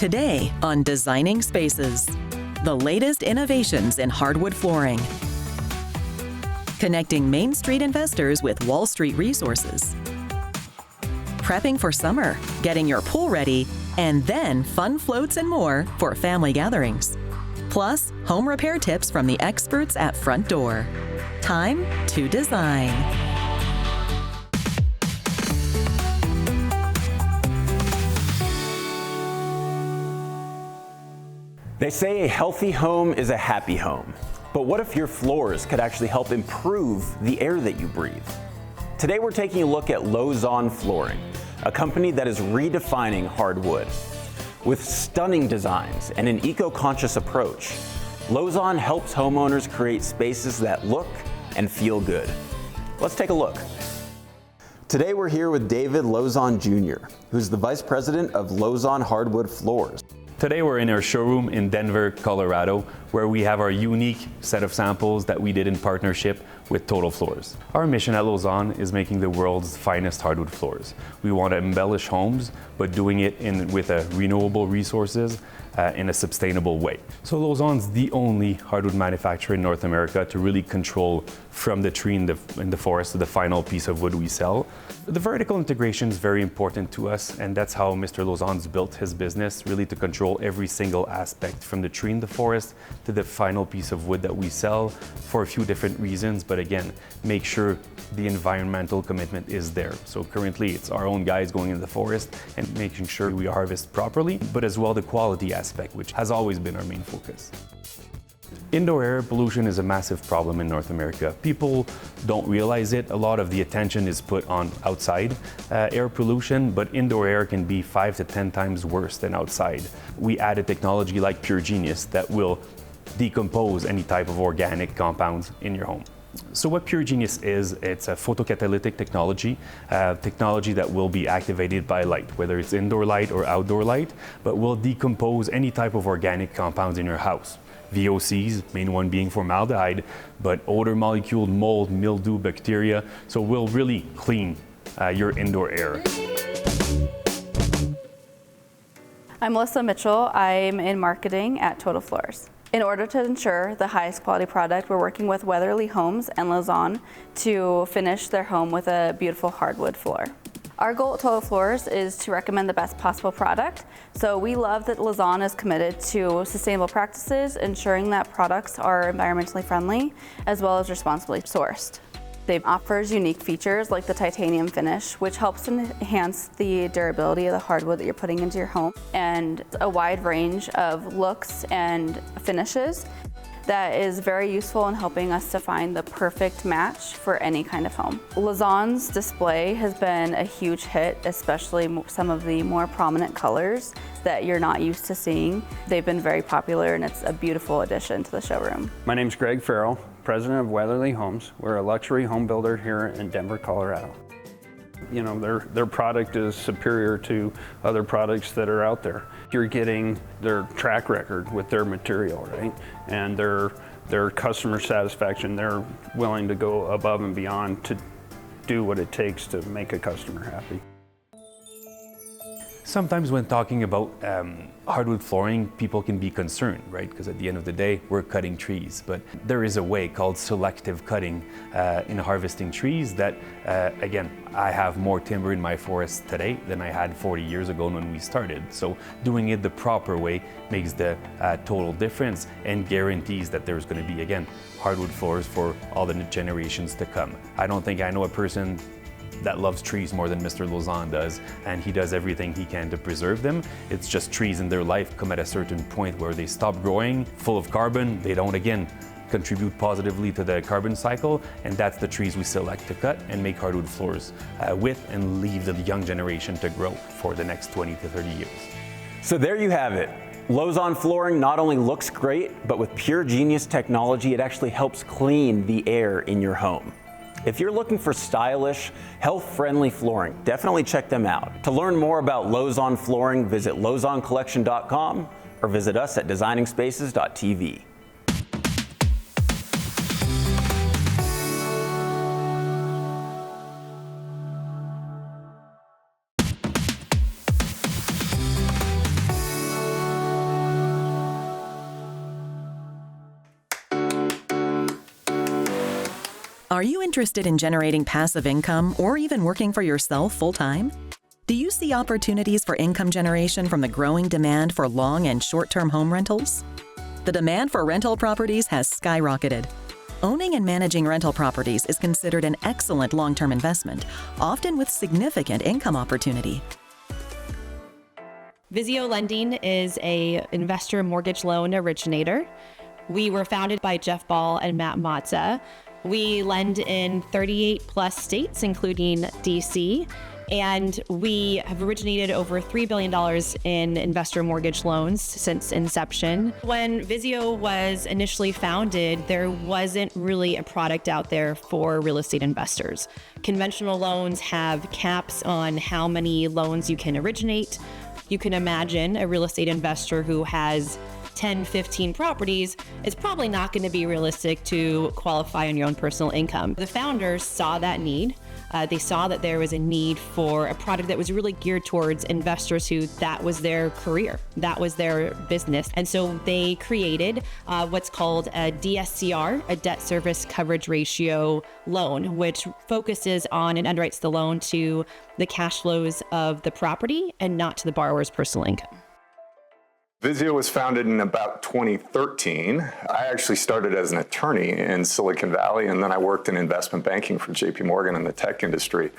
Today on Designing Spaces, the latest innovations in hardwood flooring. Connecting Main Street investors with Wall Street resources. Prepping for summer, getting your pool ready, and then fun floats and more for family gatherings. Plus, home repair tips from the experts at Frontdoor. Time to design. They say a healthy home is a happy home. But what if your floors could actually help improve the air that you breathe? Today we're taking a look at Lauzon Flooring, a company that is redefining hardwood. With stunning designs and an eco-conscious approach, Lauzon helps homeowners create spaces that look and feel good. Let's take a look. Today we're here with David Lauzon Jr., who's the Vice President of Lauzon Hardwood Floors. Today we're in our showroom in Denver, Colorado, where we have our unique set of samples that we did in partnership with Total Floors. Our mission at Lauzon is making the world's finest hardwood floors. We want to embellish homes, but doing it with renewable resources in a sustainable way. So Lauzon's the only hardwood manufacturer in North America to really control from the tree in the forest to the final piece of wood we sell. The vertical integration is very important to us, and that's how Mr. Lauzon's built his business, really to control every single aspect from the tree in the forest to the final piece of wood that we sell for a few different reasons, but again, make sure the environmental commitment is there. So currently it's our own guys going in the forest and making sure we harvest properly, but as well the quality aspect, which has always been our main focus. Indoor air pollution is a massive problem in North America. People don't realize it. A lot of the attention is put on outside air pollution, but indoor air can be 5 to 10 times worse than outside. We added technology like Pure Genius that will decompose any type of organic compounds in your home. So what Pure Genius is, it's a photocatalytic technology, technology that will be activated by light, whether it's indoor light or outdoor light, but will decompose any type of organic compounds in your house. VOCs, main one being formaldehyde, but odor molecule, mold, mildew, bacteria, so we'll really clean your indoor air. I'm Melissa Mitchell. I'm in marketing at Total Floors. In order to ensure the highest quality product, we're working with Weatherly Homes and Lauzon to finish their home with a beautiful hardwood floor. Our goal at Total Floors is to recommend the best possible product. So we love that Lauzon is committed to sustainable practices, ensuring that products are environmentally friendly as well as responsibly sourced. They offers unique features like the titanium finish, which helps enhance the durability of the hardwood that you're putting into your home, and a wide range of looks and finishes that is very useful in helping us to find the perfect match for any kind of home. Lauzon's display has been a huge hit, especially some of the more prominent colors that you're not used to seeing. They've been very popular and it's a beautiful addition to the showroom. My name's Greg Farrell, president of Weatherly Homes. We're a luxury home builder here in Denver, Colorado. You know, their product is superior to other products that are out there. You're getting their track record with their material, right? And their customer satisfaction. They're willing to go above and beyond to do what it takes to make a customer happy. Sometimes when talking about hardwood flooring, people can be concerned, right? Because at the end of the day, we're cutting trees. But there is a way called selective cutting in harvesting trees that, again, I have more timber in my forest today than I had 40 years ago when we started. So doing it the proper way makes the total difference and guarantees that there's going to be, again, hardwood floors for all the generations to come. I don't think I know a person that loves trees more than Mr. Lauzon does, and he does everything he can to preserve them. It's just trees in their life come at a certain point where they stop growing, full of carbon. They don't, again, contribute positively to the carbon cycle, and that's the trees we select to cut and make hardwood floors with and leave the young generation to grow for the next 20 to 30 years. So there you have it. Lauzon flooring not only looks great, but with Pure Genius technology, it actually helps clean the air in your home. If you're looking for stylish, health-friendly flooring, definitely check them out. To learn more about Lauzon flooring, visit lauzoncollection.com or visit us at designingspaces.tv. Are you interested in generating passive income or even working for yourself full-time? Do you see opportunities for income generation from the growing demand for long and short-term home rentals? The demand for rental properties has skyrocketed. Owning and managing rental properties is considered an excellent long-term investment, often with significant income opportunity. Visio Lending is an investor mortgage loan originator. We were founded by Jeff Ball and Matt Matza. We lend in 38 plus states, including DC, and we have originated over $3 billion in investor mortgage loans since inception. When Visio was initially founded, there wasn't really a product out there for real estate investors. Conventional loans have caps on how many loans you can originate. You can imagine a real estate investor who has 10, 15 properties, it's probably not going to be realistic to qualify on your own personal income. The founders saw that need. They saw that there was a need for a product that was really geared towards investors who that was their career, that was their business. And so they created what's called a DSCR, a debt service coverage ratio loan, which focuses on and underwrites the loan to the cash flows of the property and not to the borrower's personal income. Visio was founded in about 2013. I actually started as an attorney in Silicon Valley, and then I worked in investment banking for JP Morgan in the tech industry.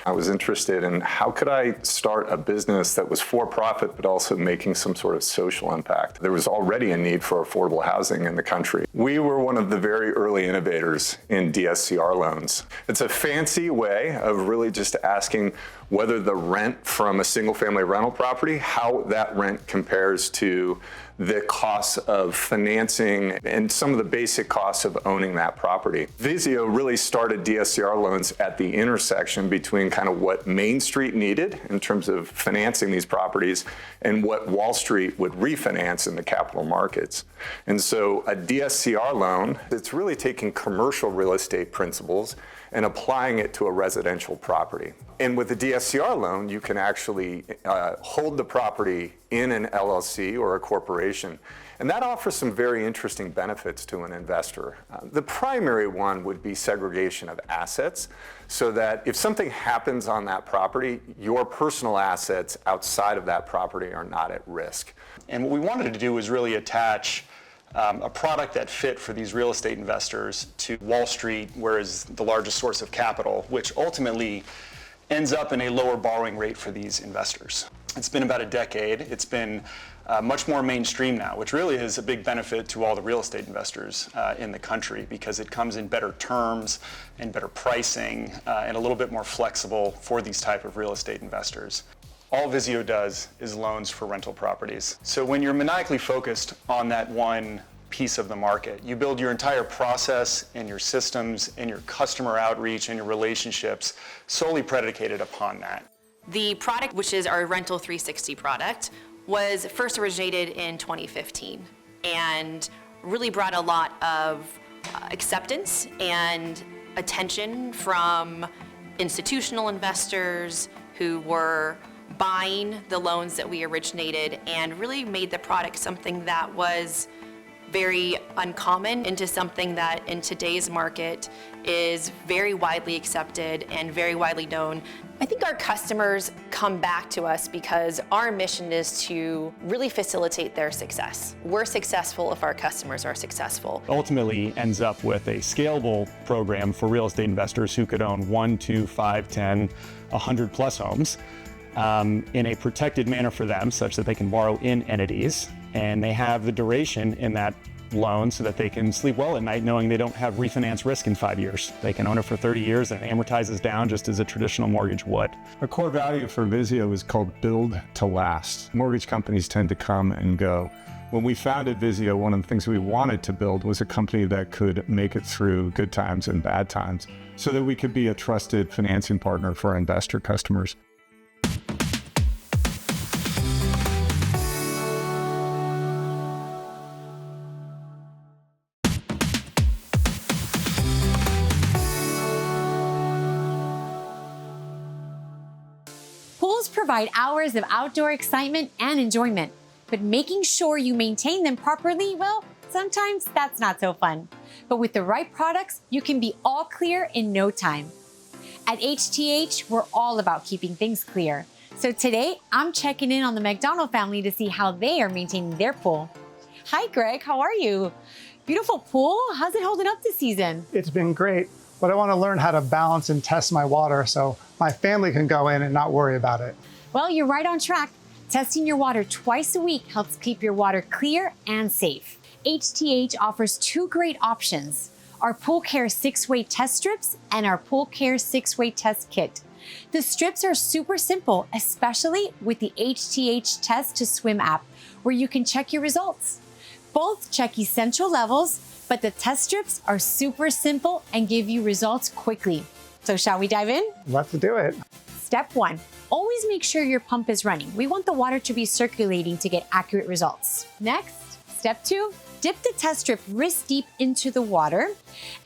I was interested in how could I start a business that was for profit, but also making some sort of social impact. There was already a need for affordable housing in the country. We were one of the very early innovators in DSCR loans. It's a fancy way of really just asking whether the rent from a single-family rental property, how that rent compares to the costs of financing and some of the basic costs of owning that property. Visio really started DSCR loans at the intersection between kind of what Main Street needed in terms of financing these properties and what Wall Street would refinance in the capital markets. And so a DSCR loan, it's really taking commercial real estate principles and applying it to a residential property. And with a DSCR loan, you can actually hold the property in an LLC or a corporation. And that offers some very interesting benefits to an investor. The primary one would be segregation of assets, so that if something happens on that property, your personal assets outside of that property are not at risk. And what we wanted to do was really attach a product that fit for these real estate investors to Wall Street, where is the largest source of capital, which ultimately ends up in a lower borrowing rate for these investors. It's been about a decade. It's been much more mainstream now, which really is a big benefit to all the real estate investors in the country, because it comes in better terms and better pricing and a little bit more flexible for these type of real estate investors. All Visio does is loans for rental properties. So when you're maniacally focused on that one piece of the market, you build your entire process and your systems and your customer outreach and your relationships solely predicated upon that. The product, which is our Rental 360 product, was first originated in 2015 and really brought a lot of acceptance and attention from institutional investors who were buying the loans that we originated, and really made the product something that was very uncommon into something that in today's market is very widely accepted and very widely known. I think our customers come back to us because our mission is to really facilitate their success. We're successful if our customers are successful. Ultimately ends up with a scalable program for real estate investors who could own 1, 2, 5, 10, 100 plus homes in a protected manner for them, such that they can borrow in entities, and they have the duration in that loan so that they can sleep well at night knowing they don't have refinance risk in 5 years. They can own it for 30 years and it amortizes down just as a traditional mortgage would. A core value for Visio is called build to last. Mortgage companies tend to come and go. When we founded Visio, one of the things we wanted to build was a company that could make it through good times and bad times, so that we could be a trusted financing partner for our investor customers. Pools provide hours of outdoor excitement and enjoyment, but making sure you maintain them properly, well, it's sometimes that's not so fun. But with the right products, you can be all clear in no time. At HTH, we're all about keeping things clear. So today, I'm checking in on the McDonald family to see how they are maintaining their pool. Hi, Greg, how are you? Beautiful pool. How's it holding up this season? It's been great, but I want to learn how to balance and test my water so my family can go in and not worry about it. Well, you're right on track. Testing your water twice a week helps keep your water clear and safe. HTH offers two great options: our Pool Care 6-way test strips and our Pool Care 6-way test kit. The strips are super simple, especially with the HTH Test to Swim app, where you can check your results. Both check essential levels, but the test strips are super simple and give you results quickly. So shall we dive in? Let's do it. Step 1, always make sure your pump is running. We want the water to be circulating to get accurate results. Next, step 2, dip the test strip wrist deep into the water,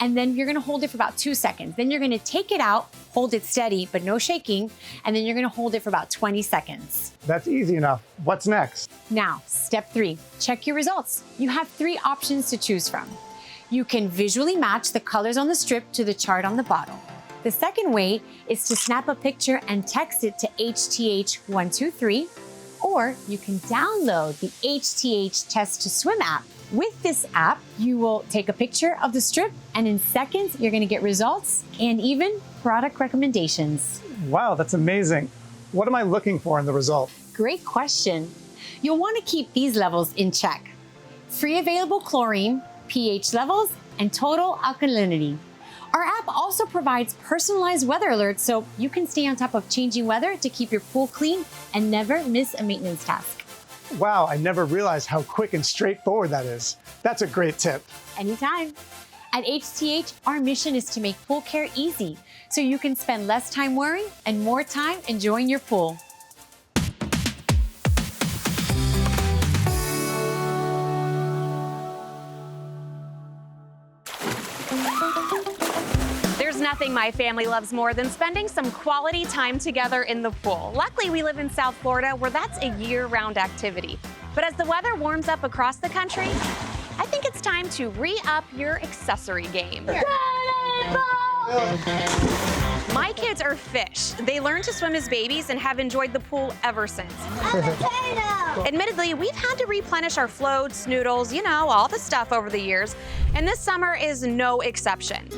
and then you're gonna hold it for about 2 seconds. Then you're gonna take it out, hold it steady, but no shaking, and then you're gonna hold it for about 20 seconds. That's easy enough. What's next? Now, step 3, check your results. You have 3 options to choose from. You can visually match the colors on the strip to the chart on the bottle. The second way is to snap a picture and text it to HTH123, or you can download the HTH Test to Swim app. With this app, you will take a picture of the strip, and in seconds, you're gonna get results and even product recommendations. Wow, that's amazing. What am I looking for in the result? Great question. You'll wanna keep these levels in check: free available chlorine, pH levels, and total alkalinity. Our app also provides personalized weather alerts so you can stay on top of changing weather to keep your pool clean and never miss a maintenance task. Wow, I never realized how quick and straightforward that is. That's a great tip. Anytime. At HTH, our mission is to make pool care easy so you can spend less time worrying and more time enjoying your pool. Nothing my family loves more than spending some quality time together in the pool. Luckily, we live in South Florida, where that's a year-round activity. But as the weather warms up across the country, I think it's time to re-up your accessory game. My kids are fish. They learned to swim as babies and have enjoyed the pool ever since. Admittedly, we've had to replenish our floats, noodles, you know, all the stuff over the years, and this summer is no exception.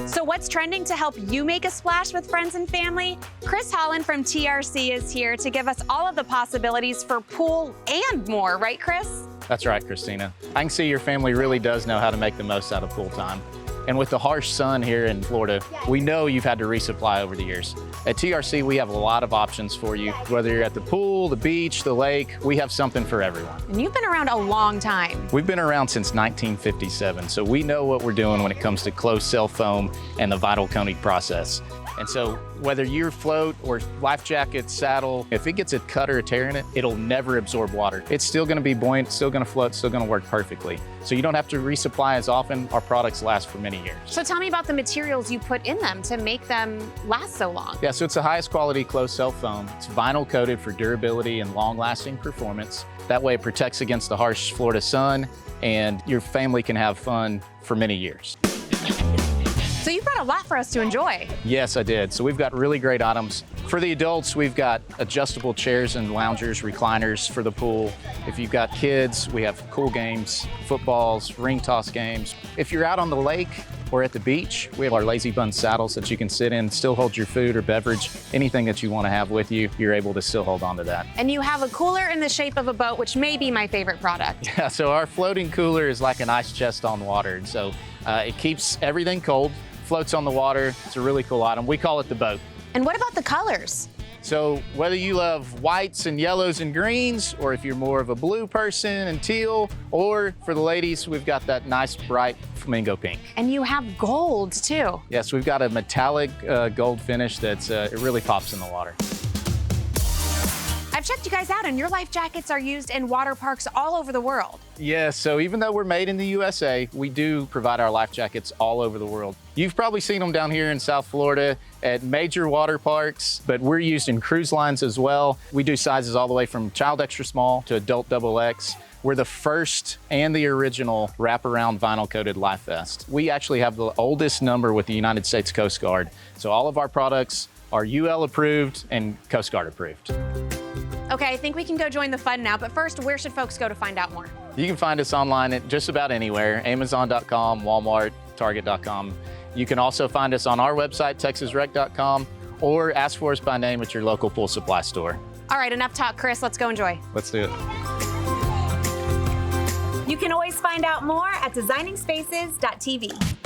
So what's trending to help you make a splash with friends and family? Chris Holland from TRC is here to give us all of the possibilities for pool and more, right, Chris? That's right, Christina. I can see your family really does know how to make the most out of pool time. And with the harsh sun here in Florida, we know you've had to resupply over the years. At TRC, we have a lot of options for you. Whether you're at the pool, the beach, the lake, we have something for everyone. And you've been around a long time. We've been around since 1957, so we know what we're doing when it comes to closed cell foam and the vinyl coating process. And so whether your float or life jacket, saddle, if it gets a cut or a tear in it, it'll never absorb water. It's still gonna be buoyant, still gonna float, still gonna work perfectly. So you don't have to resupply as often. Our products last for many years. So tell me about the materials you put in them to make them last so long. Yeah, so it's the highest quality closed cell foam. It's vinyl coated for durability and long-lasting performance. That way it protects against the harsh Florida sun, and your family can have fun for many years. So you brought a lot for us to enjoy. Yes, I did. So we've got really great items. For the adults, we've got adjustable chairs and loungers, recliners for the pool. If you've got kids, we have cool games, footballs, ring toss games. If you're out on the lake or at the beach, we have our lazy bun saddles that you can sit in, still hold your food or beverage, anything that you want to have with you, you're able to still hold on to that. And you have a cooler in the shape of a boat, which may be my favorite product. Yeah, so our floating cooler is like an ice chest on water. And so it keeps everything cold, floats on the water. It's a really cool item. We call it the boat. And what about the colors? So whether you love whites and yellows and greens, or if you're more of a blue person and teal, or for the ladies, we've got that nice bright flamingo pink. And you have gold too. Yes, we've got a metallic gold finish that's it really pops in the water. I've I've checked you guys out, and your life jackets are used in water parks all over the world. Yeah, so even though we're made in the USA, we do provide our life jackets all over the world. You've probably seen them down here in South Florida at major water parks, but we're used in cruise lines as well. We do sizes all the way from child extra small to adult XXX. We're the first and the original wraparound vinyl coated life vest. We actually have the oldest number with the United States Coast Guard. So all of our products are UL approved and Coast Guard approved. Okay, I think we can go join the fun now, but first, where should folks go to find out more? You can find us online at just about anywhere, Amazon.com, Walmart, Target.com. You can also find us on our website, TexasRec.com, or ask for us by name at your local pool supply store. All right, enough talk, Chris. Let's go enjoy. Let's do it. You can always find out more at designingspaces.tv.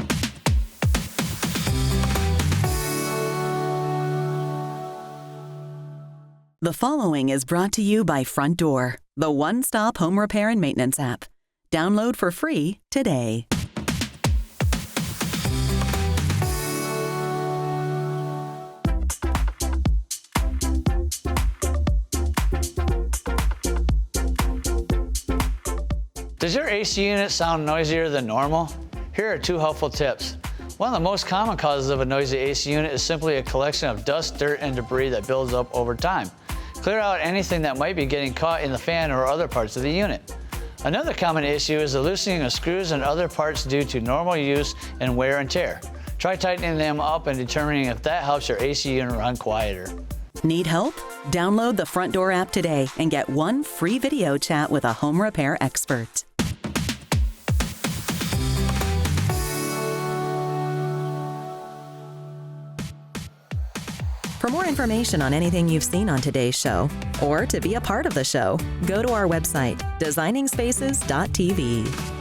The following is brought to you by Frontdoor, the one-stop home repair and maintenance app. Download for free today. Does your AC unit sound noisier than normal? Here are 2 helpful tips. One of the most common causes of a noisy AC unit is simply a collection of dust, dirt, and debris that builds up over time. Clear out anything that might be getting caught in the fan or other parts of the unit. Another common issue is the loosening of screws and other parts due to normal use and wear and tear. Try tightening them up and determining if that helps your AC unit run quieter. Need help? Download the Frontdoor app today and get 1 free video chat with a home repair expert. For more information on anything you've seen on today's show, or to be a part of the show, go to our website, designingspaces.tv.